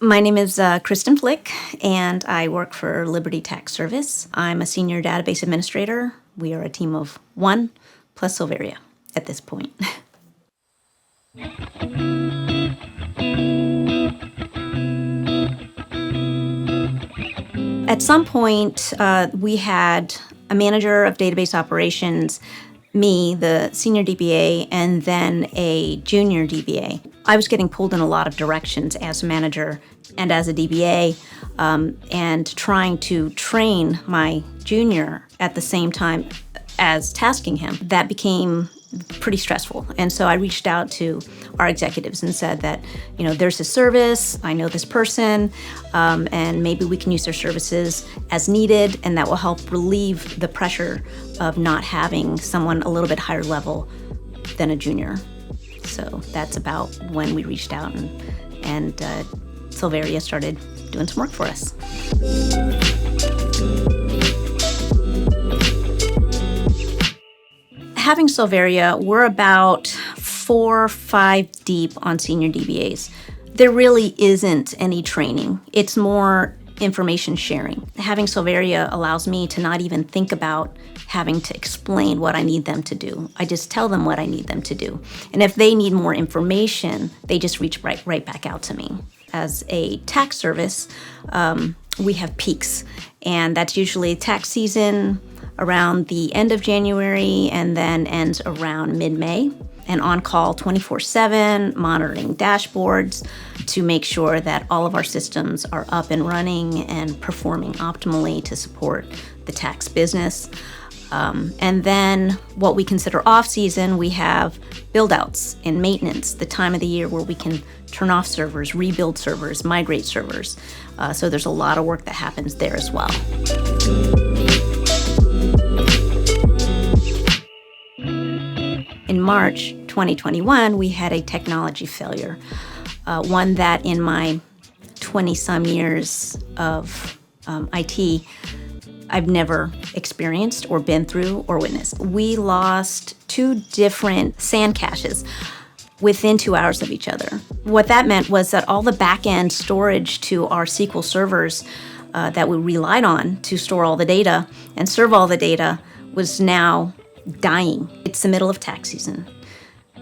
My name is Cristin Flick, and I work for Liberty Tax Service. I'm a senior database administrator. We are a team of 1 plus Solvaria at this point. At some point, we had a manager of database operations, me, the senior DBA, and then a junior DBA. I was getting pulled in a lot of directions as a manager and as a DBA, and trying to train my junior at the same time as tasking him. That became pretty stressful. And so I reached out to our executives and said that, there's a service, I know this person, and maybe we can use their services as needed, and that will help relieve the pressure of not having someone a little bit higher level than a junior. So that's about when we reached out, and Solvaria started doing some work for us. Having Solvaria, we're about 4 or 5 deep on senior DBAs. There really isn't any training. It's more information sharing. Having Solvaria allows me to not even think about having to explain what I need them to do. I just tell them what I need them to do. And if they need more information, they just reach right back out to me. As a tax service, we have peaks, and that's usually tax season around the end of January and then ends around mid-May. And on call 24/7, monitoring dashboards to make sure that all of our systems are up and running and performing optimally to support the tax business. And then what we consider off-season, we have build-outs and maintenance, the time of the year where we can turn off servers, rebuild servers, migrate servers. So there's a lot of work that happens there as well. In March 2021, we had a technology failure, one that in my 20-some years of IT, I've never experienced or been through or witnessed. We lost 2 different SAN caches within 2 hours of each other. What that meant was that all the backend storage to our SQL servers that we relied on to store all the data and serve all the data was now dying. It's the middle of tax season.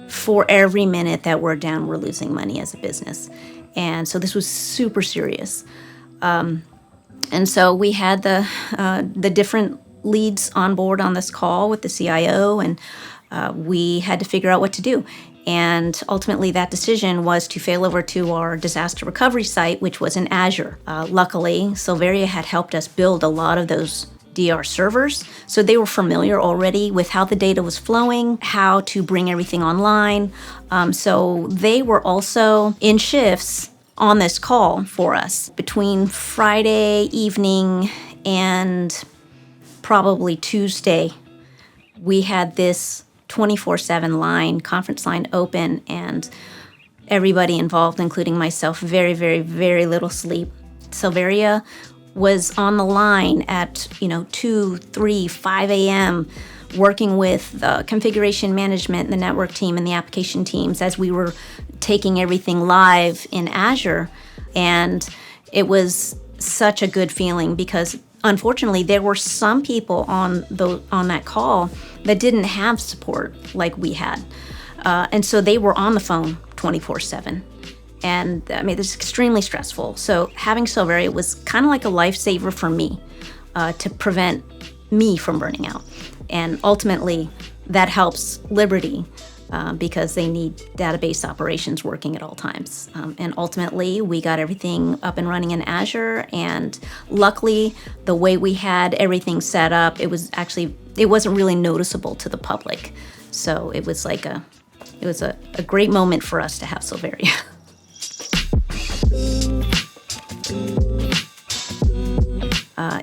For every minute that we're down, we're losing money as a business. And so this was super serious. And so we had the different leads on board on this call with the CIO, and we had to figure out what to do. And ultimately that decision was to fail over to our disaster recovery site, which was in Azure. Luckily, Solvaria had helped us build a lot of those DR servers, so they were familiar already with how the data was flowing, how to bring everything online. So they were also in shifts on this call for us. Between Friday evening and probably Tuesday, we had this 24/7 conference line open, and everybody involved, including myself, very, very, very little sleep. Solvaria was on the line at 2, 3, 5 a.m. working with the configuration management, the network team, and the application teams as we were taking everything live in Azure. And it was such a good feeling because unfortunately there were some people on that call that didn't have support like we had. And so they were on the phone 24/7. And this is extremely stressful. So having Solvaria was kind of like a lifesaver for me to prevent me from burning out. And ultimately, that helps Liberty because they need database operations working at all times. And ultimately, we got everything up and running in Azure. And luckily, the way we had everything set up, it wasn't really noticeable to the public. So it was a great moment for us to have Solvaria.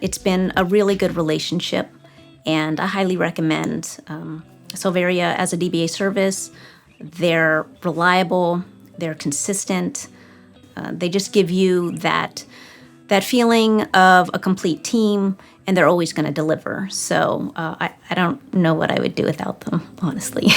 It's been a really good relationship, and I highly recommend Solvaria as a DBA service. They're reliable, they're consistent, they just give you that feeling of a complete team, and they're always going to deliver. So I don't know what I would do without them, honestly.